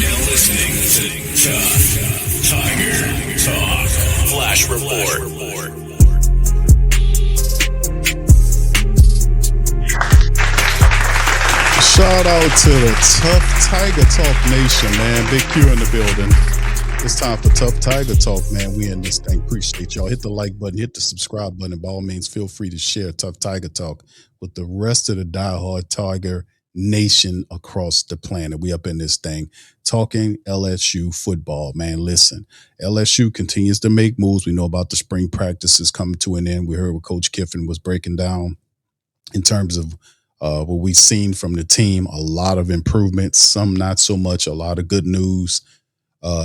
now listening to Tuff Tiger Talk Flash Report. Shout out to the Tuff Tiger Talk Nation, man. Big Q in the building. It's time for Tuff Tiger Talk, man. We in this thing. Appreciate y'all. Hit the like button, hit the subscribe button. By all means, feel free to share Tuff Tiger Talk with the rest of the diehard Tiger Nation across the planet. We up in this thing talking LSU football, man. Listen, LSU continues to make moves. We know about the spring practices coming to an end. We heard what Coach Kiffin was breaking down in terms of what we've seen from the team. A lot of improvements, some not so much. A lot of good news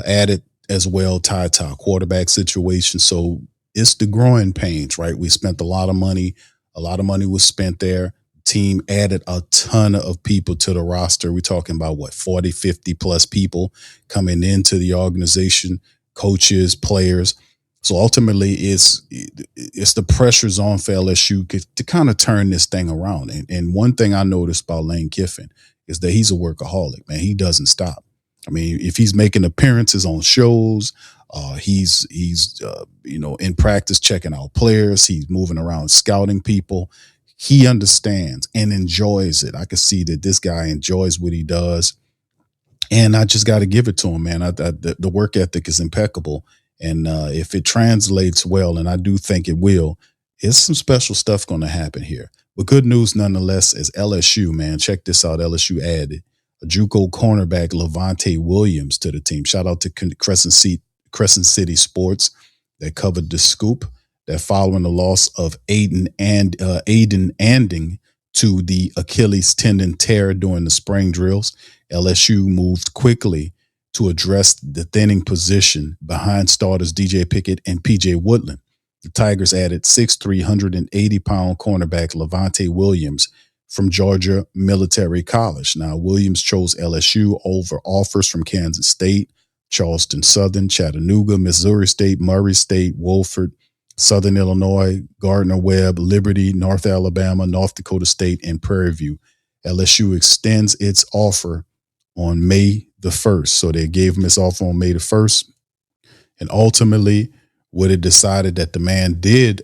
added as well, tied to our quarterback situation. So it's the growing pains, right? We spent a lot of money. A lot of money was spent there. Team added a ton of people to the roster. We're talking about 40, 50 plus people coming into the organization, coaches, players. So ultimately it's the pressures on for LSU to kind of turn this thing around. And one thing I noticed about Lane Kiffin is that he's a workaholic, man. He doesn't stop. I mean, if he's making appearances on shows, he's in practice checking out players, he's moving around scouting people. He understands and enjoys it. I can see that this guy enjoys what he does. And I just got to give it to him, man. The work ethic is impeccable. And if it translates well, and I do think it will, it's some special stuff going to happen here. But good news nonetheless is LSU, man. Check this out. LSU added a JUCO cornerback, Lavonte Williams, to the team. Shout out to Crescent City Sports that covered the scoop. That following the loss of Aiden Anding to the Achilles tendon tear during the spring drills, LSU moved quickly to address the thinning position behind starters DJ Pickett and PJ Woodland. The Tigers added 6'3", 180-pound cornerback Lavonte Williams from Georgia Military College. Now, Williams chose LSU over offers from Kansas State, Charleston Southern, Chattanooga, Missouri State, Murray State, Wofford, Southern Illinois, Gardner-Webb, Liberty, North Alabama, North Dakota State, and Prairie View. LSU extends its offer on May the 1st. So they gave him his offer on May the 1st. And ultimately, what it decided that the man did,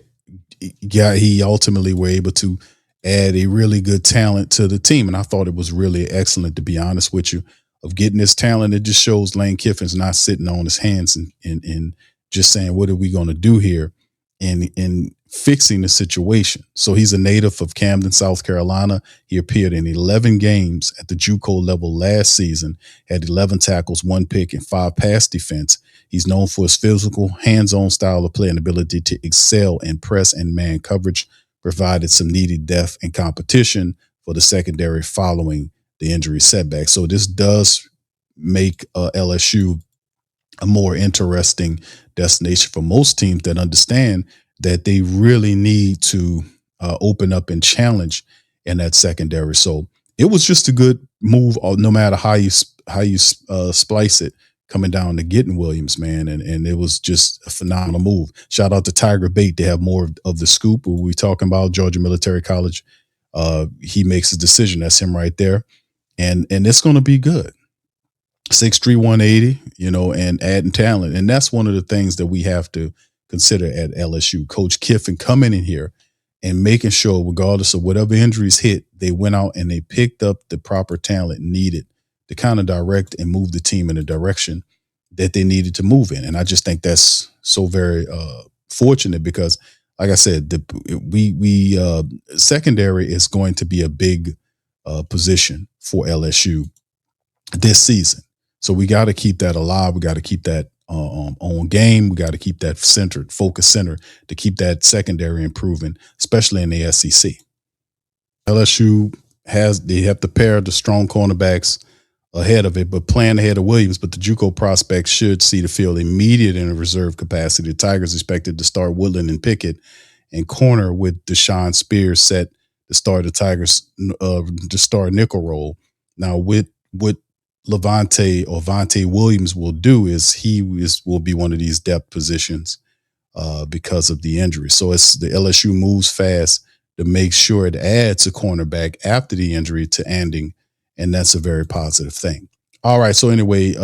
he ultimately were able to add a really good talent to the team. And I thought it was really excellent, to be honest with you, of getting this talent. It just shows Lane Kiffin's not sitting on his hands and just saying, what are we going to do here? In fixing the situation. So he's a native of Camden, South Carolina. He appeared in 11 games at the JUCO level last season, had 11 tackles, 1 pick, and 5 pass defense. He's known for his physical, hands-on style of play and ability to excel in press and man coverage, provided some needed depth and competition for the secondary following the injury setback. So this does make LSU a more interesting destination for most teams that understand that they really need to open up and challenge in that secondary. So it was just a good move, no matter how you splice it, coming down to getting Williams, man. And it was just a phenomenal move. Shout out to Tiger Bait. They have more of the scoop. We're talking about Georgia Military College. He makes a decision. That's him right there. And it's going to be good. 6'3", 180, and adding talent. And that's one of the things that we have to consider at LSU. Coach Kiffin coming in here and making sure, regardless of whatever injuries hit, they went out and they picked up the proper talent needed to kind of direct and move the team in the direction that they needed to move in. And I just think that's so very fortunate because, like I said, we secondary is going to be a big position for LSU this season. So we got to keep that alive. We got to keep that on game. We got to keep that focus center to keep that secondary improving, especially in the SEC. LSU they have to pair the strong cornerbacks ahead of it, but playing ahead of Williams. But the JUCO prospects should see the field immediate in a reserve capacity. The Tigers expected to start Woodland and Pickett and corner with Deshaun Spears set to start the Tigers to start nickel roll. Now with what Lavonte Williams will do is will be one of these depth positions because of the injury. So it's the LSU moves fast to make sure it adds a cornerback after the injury to Anding, and that's a very positive thing. All right. So anyway,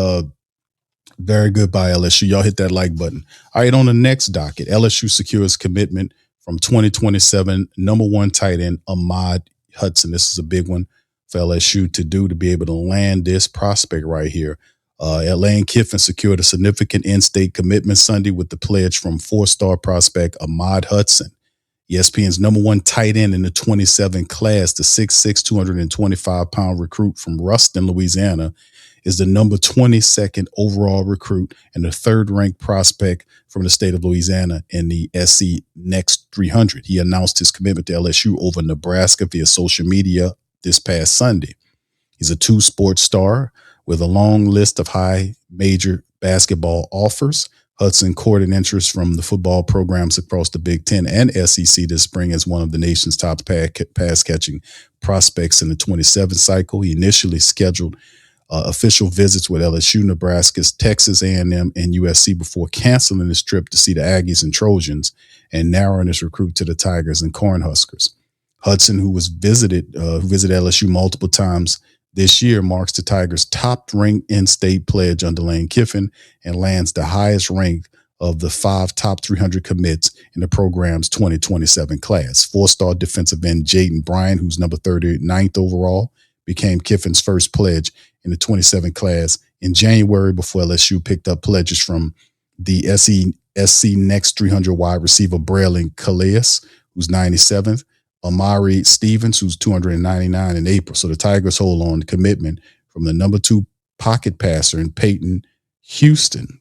very good by LSU. Y'all hit that like button. All right, on the next docket, LSU secures commitment from 2027 number one tight end Ahmad Hudson. This is a big one for LSU to do, to be able to land this prospect right here. Lane Kiffin secured a significant in-state commitment Sunday with the pledge from four-star prospect Ahmad Hudson. ESPN's number one tight end in the 27 class, the 6'6", 225-pound recruit from Ruston, Louisiana, is the number 22nd overall recruit and the third-ranked prospect from the state of Louisiana in the SC Next 300. He announced his commitment to LSU over Nebraska via social media this past Sunday. He's a two-sport star with a long list of high major basketball offers. Hudson courted interest from the football programs across the Big Ten and SEC this spring as one of the nation's top pass-catching prospects in the 27 cycle. He initially scheduled official visits with LSU, Nebraska, Texas A&M, and USC before canceling his trip to see the Aggies and Trojans and narrowing his recruit to the Tigers and Cornhuskers. Hudson, who visited LSU multiple times this year, marks the Tigers' top-ranked in-state pledge under Lane Kiffin and lands the highest rank of the 5 top 300 commits in the program's 2027 class. Four-star defensive end Jaden Bryant, who's number 39th overall, became Kiffin's first pledge in the 27 class in January before LSU picked up pledges from the SC Next 300 wide receiver Braylon Calais, who's 97th, Amari Stevens, who's 299 in April. So the Tigers hold on to commitment from the number 2 pocket passer in Peyton Houston.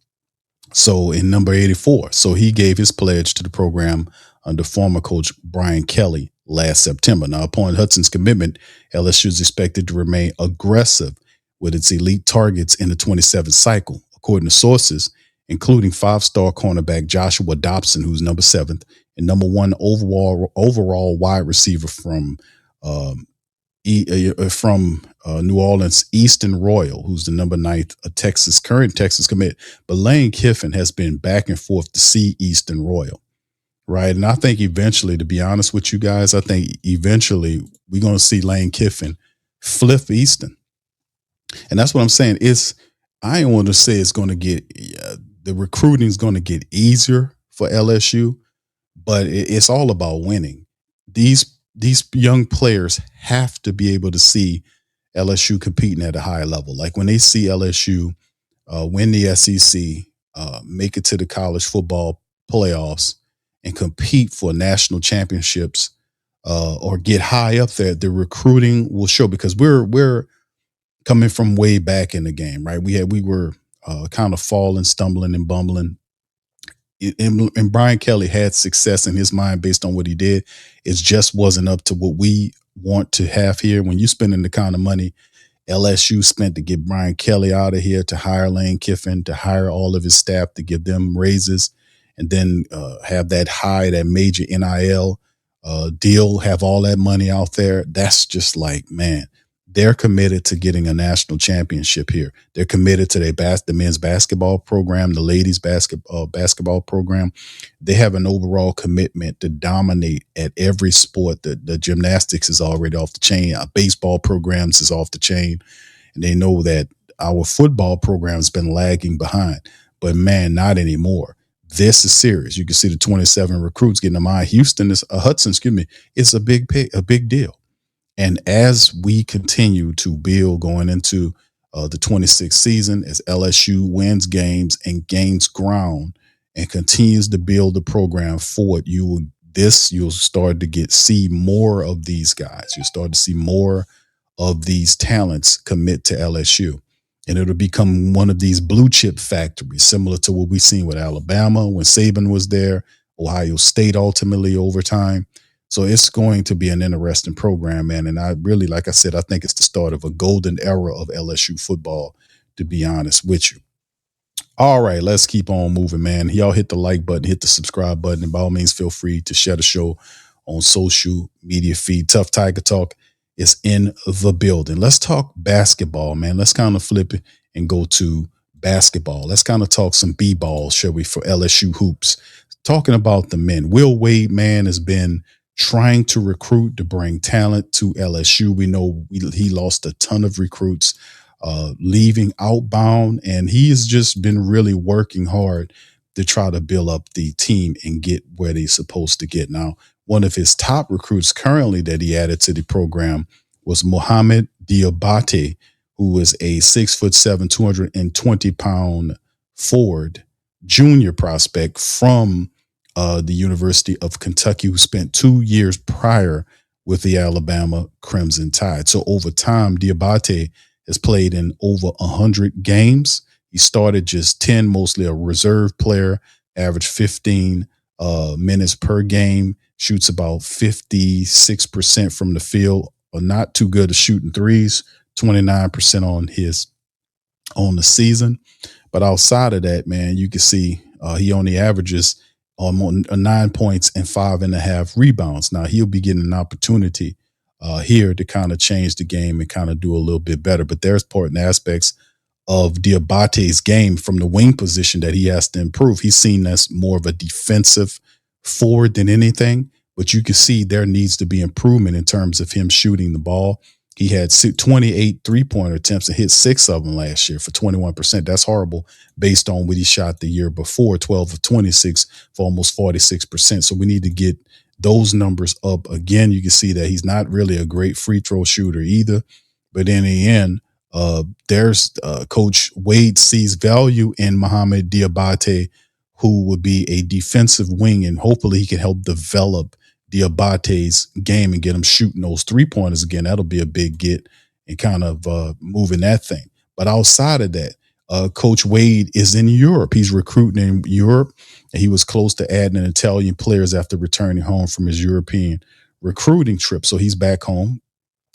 So in number 84. So he gave his pledge to the program under former coach Brian Kelly last September. Now, upon Hudson's commitment, LSU is expected to remain aggressive with its elite targets in the 27th cycle, according to sources, including 5-star cornerback Joshua Dobson, who's number 7th, and number 1 overall wide receiver from New Orleans, Easton Royal, who's the number 9th, current Texas commit. But Lane Kiffin has been back and forth to see Easton Royal, right? And I think eventually, to be honest with you guys, I think eventually we're going to see Lane Kiffin flip Easton. And that's what I'm saying. I don't want to say it's going to get the recruiting is going to get easier for LSU, but it's all about winning. These young players have to be able to see LSU competing at a high level. Like when they see LSU win the SEC, make it to the college football playoffs, and compete for national championships or get high up there, the recruiting will show, because we're coming from way back in the game, right? We were kind of falling, stumbling, and bumbling. And Brian Kelly had success in his mind based on what he did. It just wasn't up to what we want to have here. When you spending the kind of money LSU spent to get Brian Kelly out of here, to hire Lane Kiffin, to hire all of his staff, to give them raises, and then have that major NIL deal, have all that money out there, that's just like, man, they're committed to getting a national championship here. They're committed to the men's basketball program, the ladies basketball program. They have an overall commitment to dominate at every sport. The gymnastics is already off the chain. Our baseball programs is off the chain. And they know that our football program has been lagging behind. But, man, not anymore. This is serious. You can see the 27 recruits getting them on. Hudson, it's a big deal. And as we continue to build going into the 26th season, as LSU wins games and gains ground and continues to build the program forward, you'll start to see more of these guys. You'll start to see more of these talents commit to LSU. And it'll become one of these blue chip factories, similar to what we've seen with Alabama when Saban was there, Ohio State ultimately over time. So it's going to be an interesting program, man. And I really, like I said, I think it's the start of a golden era of LSU football, to be honest with you. All right, let's keep on moving, man. Y'all hit the like button, hit the subscribe button, and by all means, feel free to share the show on social media feed. Tuff Tiger Talk is in the building. Let's talk basketball, man. Let's kind of flip it and go to basketball. Let's kind of talk some B-ball, shall we, for LSU hoops. Talking about the men. Will Wade, man, has been trying to recruit to bring talent to LSU. We know he lost a ton of recruits leaving outbound, and he has just been really working hard to try to build up the team and get where they're supposed to get. Now, one of his top recruits currently that he added to the program was Mohamed Diabate, who is a 6'7", 220-pound forward junior prospect from the University of Kentucky, who spent 2 years prior with the Alabama Crimson Tide. So over time, Diabate has played in over 100 games. He started just 10, mostly a reserve player, averaged 15 minutes per game, shoots about 56% from the field, not too good at shooting threes, 29% on the season. But outside of that, man, you can see he only averages 9 points and 5.5 rebounds. Now he'll be getting an opportunity here to kind of change the game and kind of do a little bit better. But there's important aspects of Diabate's game from the wing position that he has to improve. He's seen as more of a defensive forward than anything, but you can see there needs to be improvement in terms of him shooting the ball. He had 28 three-pointer attempts and hit 6 of them last year for 21%. That's horrible based on what he shot the year before, 12 of 26 for almost 46%. So we need to get those numbers up again. You can see that he's not really a great free throw shooter either. But in the end, there's Coach Wade sees value in Mohamed Diabate, who would be a defensive wing, and hopefully he can help develop Diabate's game and get him shooting those 3-pointers again. That'll be a big get and kind of moving that thing. But outside of that, Coach Wade is in Europe. He's recruiting in Europe. And he was close to adding Italian players after returning home from his European recruiting trip. So he's back home.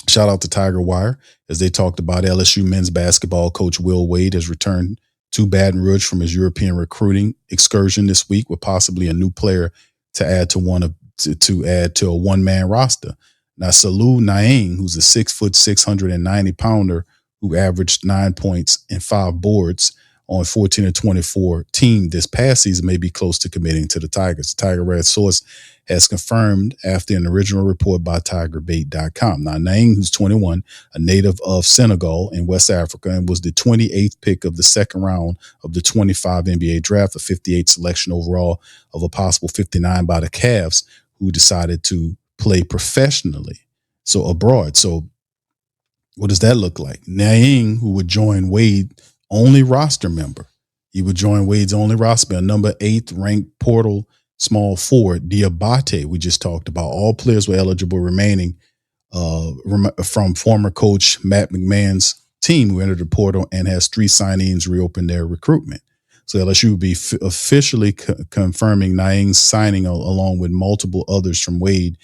Shout out to Tiger Wire. As they talked about, LSU men's basketball coach Will Wade has returned to Baton Rouge from his European recruiting excursion this week with possibly a new player to add to a one-man roster. Now, Salou Naing, who's a 6', 690-pounder who averaged 9 points and 5 boards on 14 and 24 team this past season, may be close to committing to the Tigers. The Tiger Red source has confirmed after an original report by TigerBait.com. Now, Naing, who's 21, a native of Senegal in West Africa, and was the 28th pick of the second round of the 25 NBA draft, a 58 selection overall of a possible 59 by the Cavs, who decided to play professionally, so abroad. So what does that look like? Naing, who would join Wade, only roster member. He would join Wade's only roster member, number 8th ranked portal small forward, Diabate, we just talked about. All players were eligible remaining from former coach Matt McMahon's team, who entered the portal and has 3 signees reopen their recruitment. So LSU will be officially confirming Naing's signing along with multiple others from Wade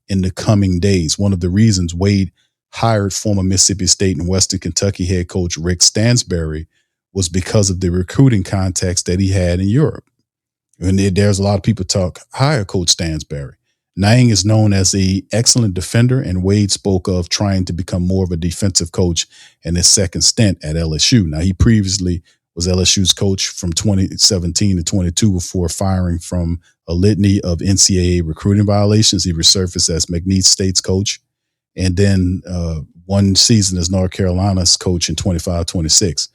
in the coming days. One of the reasons Wade hired former Mississippi State and Western Kentucky head coach Rick Stansbury was because of the recruiting contacts that he had in Europe. And there's a lot of people talk higher Coach Stansbury. Naing is known as an excellent defender, and Wade spoke of trying to become more of a defensive coach in his second stint at LSU. Now, he previously was LSU's coach from 2017 to 22 before firing from a litany of NCAA recruiting violations. He resurfaced as McNeese State's coach, and then one season as North Carolina's coach in 25-26.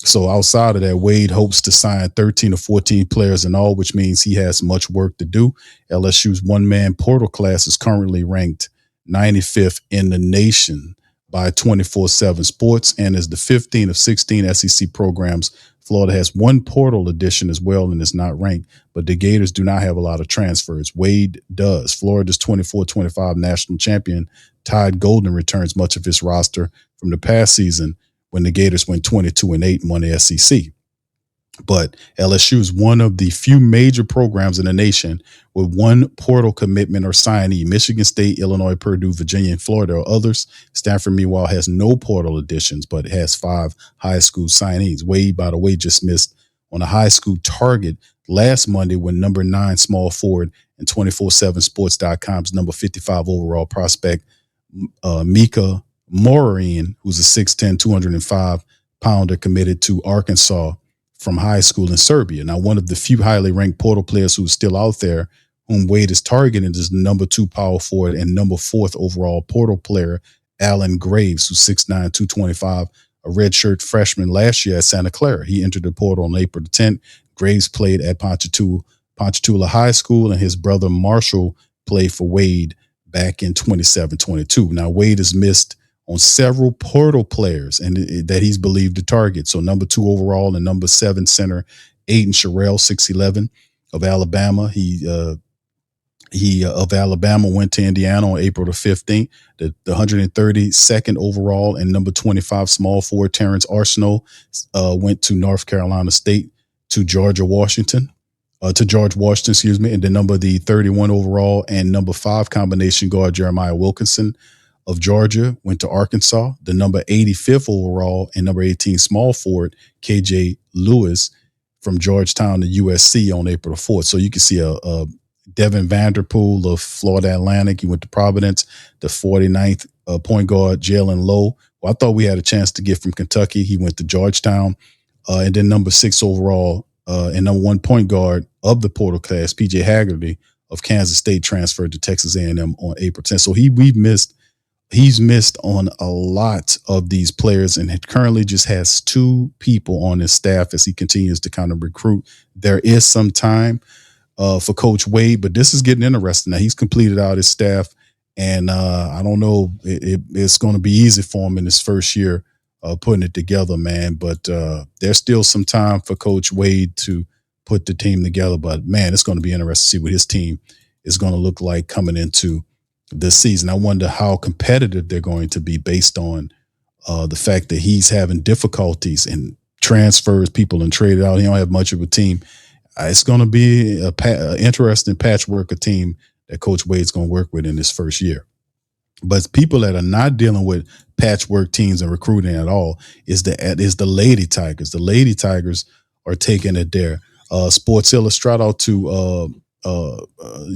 So outside of that, Wade hopes to sign 13 or 14 players in all, which means he has much work to do. LSU's one-man portal class is currently ranked 95th in the nation by 24/7 Sports and is the 15th of 16 SEC programs. Florida has one portal edition as well and is not ranked, but the Gators do not have a lot of transfers. Wade does. Florida's 24-25 national champion, Todd Golden, returns much of his roster from the past season when the Gators went 22-8 and won the SEC. But LSU is one of the few major programs in the nation with one portal commitment or signee. Michigan State, Illinois, Purdue, Virginia, and Florida are others. Stanford, meanwhile, has no portal additions, but has 5 high school signees. Wade, by the way, just missed on a high school target last Monday when number 9 small forward and 247sports.com's number 55 overall prospect, Mika Morin, who's a 6'10", 205-pounder, committed to Arkansas from high school in Serbia. Now, one of the few highly ranked portal players who's still out there, whom Wade is targeting, is the number 2 power forward and number 4th overall portal player, Alan Graves, who's 6'9", 225, a redshirt freshman last year at Santa Clara. He entered the portal on April the 10th. Graves played at Ponchatoula High School, and his brother Marshall played for Wade back in 27-22. Now, Wade has missed on several portal players and that he's believed to target. So number 2 overall and number 7 center, Aiden Sherrill, 6'11", of Alabama. He of Alabama went to Indiana on April the 15th. The 132nd overall and number 25 small forward Terrence Arsenault went to North Carolina State to George Washington, and then number the 31 overall and number 5 combination guard Jeremiah Wilkinson of Georgia went to Arkansas. The number 85th overall and number 18 small forward KJ Lewis from Georgetown to USC on April the 4th. So you can see a Devin Vanderpool of Florida Atlantic. He went to Providence. The 49th point guard Jalen Lowe, who I thought we had a chance to get from Kentucky. He went to Georgetown. And then number 6 overall and number 1 point guard of the portal class, PJ Haggerty of Kansas State, transferred to Texas A&M on April 10th. So he's missed on a lot of these players and currently just has 2 people on his staff as he continues to kind of recruit. There is some time for Coach Wade, but this is getting interesting. Now he's completed out his staff, and I don't know, it's going to be easy for him in his first year putting it together, man. But there's still some time for Coach Wade to put the team together. But man, it's going to be interesting to see what his team is going to look like coming into this season. I wonder how competitive they're going to be based on the fact that he's having difficulties in transfers, people and traded out. He don't have much of a team. It's going to be an interesting patchwork of team that Coach Wade's going to work with in his first year. But people that are not dealing with patchwork teams and recruiting at all is the Lady Tigers. The Lady Tigers are taking it there. Sports Illustrated out to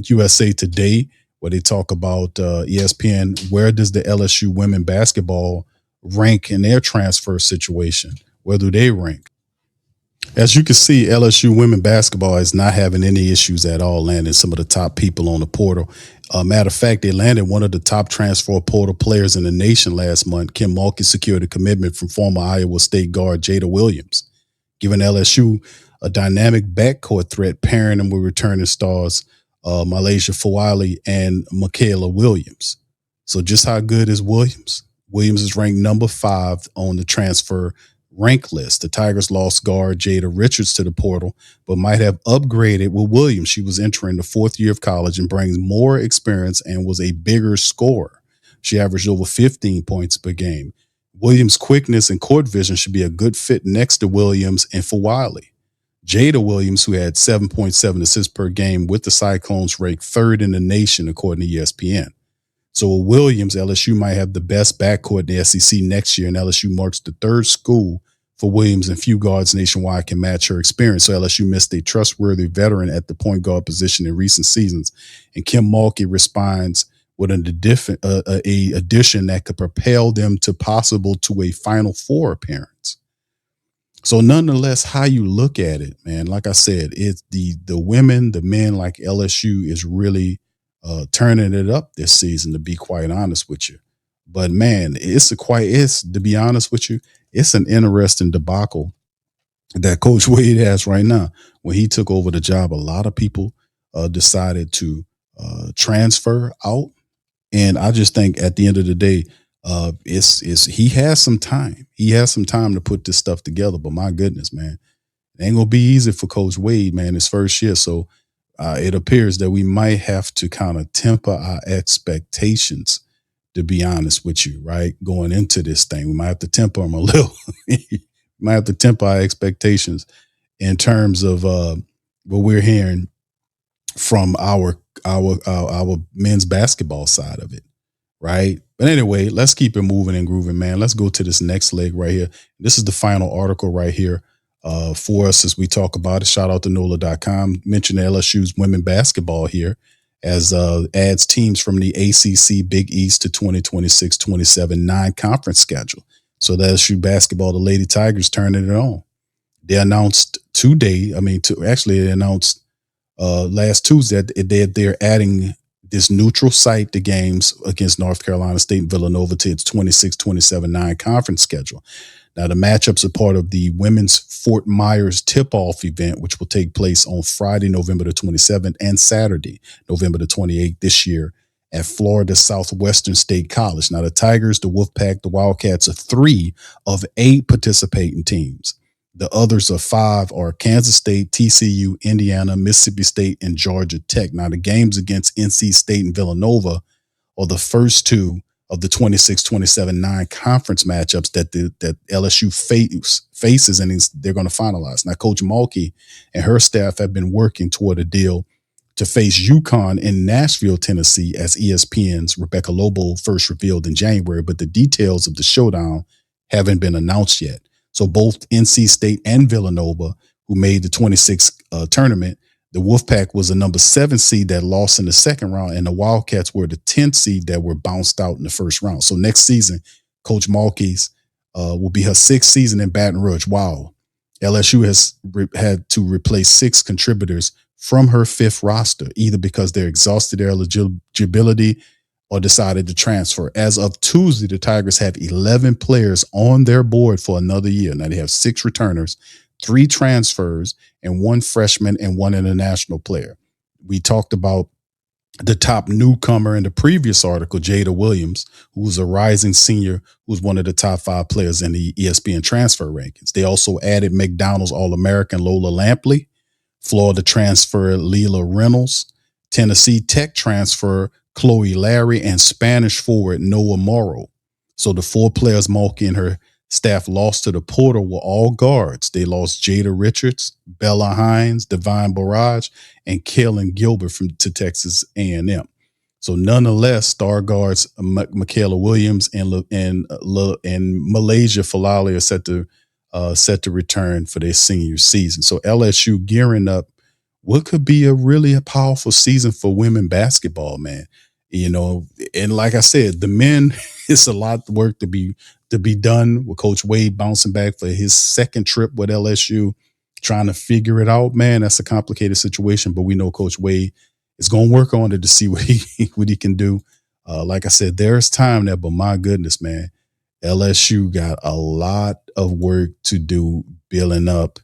USA Today, where they talk about ESPN. Where does the LSU women basketball rank in their transfer situation? Where do they rank? As you can see, LSU women basketball is not having any issues at all landing some of the top people on the portal. Matter of fact, they landed one of the top transfer portal players in the nation last month. Kim Mulkey secured a commitment from former Iowa State guard Jada Williams, giving LSU a dynamic backcourt threat, pairing them with returning stars Malaysia Fawali and Michaela Williams. So just how good is Williams? Williams is ranked number 5 on the transfer rank list. The Tigers lost guard Jada Richards to the portal, but might have upgraded with Williams. She was entering the 4th year of college and brings more experience and was a bigger scorer. She averaged over 15 points per game. Williams' quickness and court vision should be a good fit next to Williams and Fawali. Jada Williams, who had 7.7 assists per game with the Cyclones, ranked 3rd in the nation according to ESPN. So with Williams, LSU might have the best backcourt in the SEC next year, and LSU marks the 3rd school for Williams, and few guards nationwide can match her experience. So LSU missed a trustworthy veteran at the point guard position in recent seasons, and Kim Mulkey responds with an addition that could propel them to a Final Four appearance. So nonetheless, how you look at it, man, like I said, it's the women, the men like LSU is really turning it up this season, to be quite honest with you. But man, to be honest with you, it's an interesting debacle that Coach Wade has right now. When he took over the job, a lot of people decided to transfer out. And I just think at the end of the day, he has some time. He has some time to put this stuff together. But my goodness, man, it ain't gonna be easy for Coach Wade, man, his first year. So it appears that we might have to kind of temper our expectations, to be honest with you, right? Going into this thing, we might have to temper them a little. We might have to temper our expectations in terms of what we're hearing from our men's basketball side of it, right? But anyway, let's keep it moving and grooving, man. Let's go to this next leg right here. This is the final article right here for us as we talk about it. Shout out to NOLA.com. Mention LSU's women basketball here as adds teams from the ACC Big East to 2026-27 9-conference schedule. So the LSU basketball, the Lady Tigers turning it on. They announced they announced last Tuesday that they're adding this neutral site to games against North Carolina State and Villanova to its 26-27 9-conference schedule. Now, the matchups are part of the Women's Fort Myers Tip-Off event, which will take place on Friday, November the 27th, and Saturday, November the 28th this year at Florida Southwestern State College. Now, the Tigers, the Wolfpack, the Wildcats are 3 of 8 participating teams. The others of 5 are Kansas State, TCU, Indiana, Mississippi State, and Georgia Tech. Now, the games against NC State and Villanova are the first 2 of the 26-27 non-conference matchups that LSU faces, and they're going to finalize. Now, Coach Mulkey and her staff have been working toward a deal to face UConn in Nashville, Tennessee, as ESPN's Rebecca Lobo first revealed in January, but the details of the showdown haven't been announced yet. So both NC State and Villanova, who made the 26 tournament, the Wolfpack was the number 7 seed that lost in the second round, and the Wildcats were the 10th seed that were bounced out in the first round. So next season, Coach Mulkey's will be her 6th season in Baton Rouge. Wow. LSU has had to replace 6 contributors from her 5th roster, either because they're exhausted their eligibility or decided to transfer. As of Tuesday, the Tigers have 11 players on their board for another year. Now, they have 6 returners, 3 transfers, and 1 freshman and 1 international player. We talked about the top newcomer in the previous article, Jada Williams, who was a rising senior, who was one of the top 5 players in the ESPN transfer rankings. They also added McDonald's All-American Lola Lampley, Florida transfer Leela Reynolds, Tennessee Tech transfer Chloe Larry, and Spanish forward Noah Morrow. So the 4 players Mulkey and her staff lost to the portal were all guards. They lost Jada Richards, Bella Hines, Divine Barrage, and Kaylin Gilbert to Texas A&M. So nonetheless, star guards Michaela Williams and Malaysia Falali are set to return for their senior season. So LSU gearing up what could be a really powerful season for women basketball, man. You know, and like I said, the men, it's a lot of work to be done with Coach Wade bouncing back for his 2nd trip with LSU, trying to figure it out, man. That's a complicated situation, but we know Coach Wade is going to work on it to see what he can do. Like I said, there's time there, but my goodness, man, LSU got a lot of work to do building up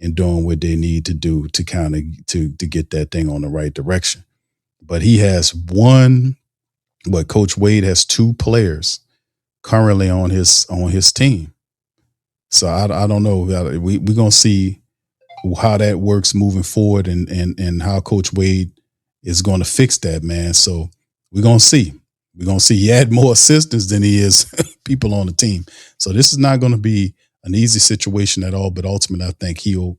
and doing what they need to do to kind of to get that thing on the right direction. But he has Coach Wade has 2 players currently on his team. So I don't know. We're going to see how that works moving forward and how Coach Wade is going to fix that, man. So we're going to see. We're going to see he had more assistants than he is people on the team. So this is not going to be an easy situation at all, but ultimately I think he'll,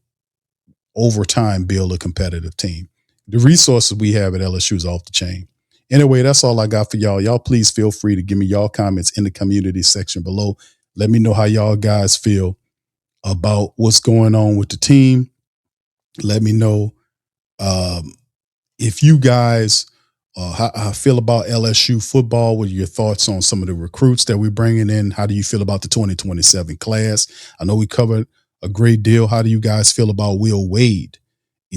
over time, build a competitive team. The resources we have at LSU is off the chain. Anyway, that's all I got for y'all. Y'all please feel free to give me y'all comments in the community section below. Let me know how y'all guys feel about what's going on with the team. Let me know if you guys how I feel about LSU football. What are your thoughts on some of the recruits that we're bringing in? How do you feel about the 2027 class? I know we covered a great deal. How do you guys feel about Will Wade?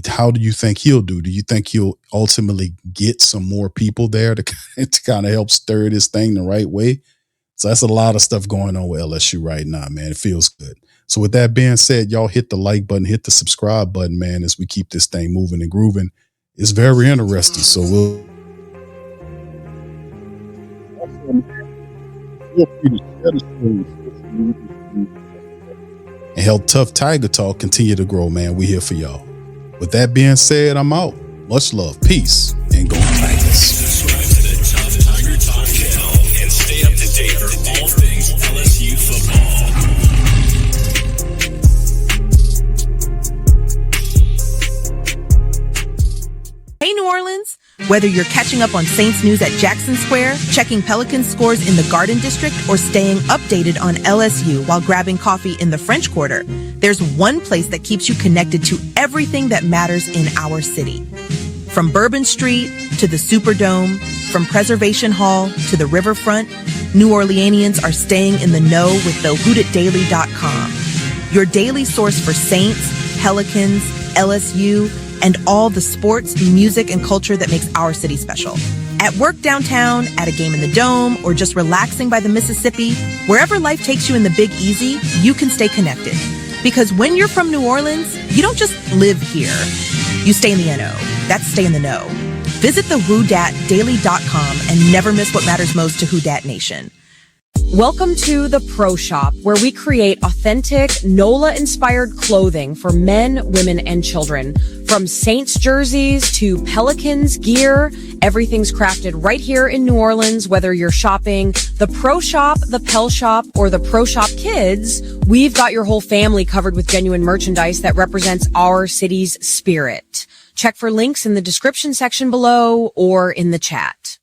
How do you think he'll do? Do you think he'll ultimately get some more people there to kind of help stir this thing the right way? So that's a lot of stuff going on with LSU right now, man. It feels good. So with that being said, y'all hit the like button, hit the subscribe button, man, as we keep this thing moving and grooving. It's very interesting. So we'll and help Tuff Tiger Talk continue to grow, man. We here for y'all. With that being said, I'm out. Much love, peace, and go Tigers. Subscribe to the Tuff Tiger Talk channel and stay up to date for all things LSU football. Hey, New Orleans! Whether you're catching up on Saints news at Jackson Square, checking Pelicans scores in the Garden District, or staying updated on LSU while grabbing coffee in the French Quarter, there's one place that keeps you connected to everything that matters in our city. From Bourbon Street to the Superdome, from Preservation Hall to the Riverfront, New Orleanians are staying in the know with the WhoDatDaily.com, your daily source for Saints, Pelicans, LSU, and all the sports, music, and culture that makes our city special. At work downtown, at a game in the Dome, or just relaxing by the Mississippi, wherever life takes you in the Big Easy, you can stay connected. Because when you're from New Orleans, you don't just live here. You stay in the NO. That's stay in the know. Visit the WhoDatDaily.com and never miss what matters most to Who Dat Nation. Welcome to the Pro Shop, where we create authentic NOLA-inspired clothing for men, women, and children. From Saints jerseys to Pelicans gear, everything's crafted right here in New Orleans. Whether you're shopping the Pro Shop, the Pel Shop, or the Pro Shop Kids, we've got your whole family covered with genuine merchandise that represents our city's spirit. Check for links in the description section below or in the chat.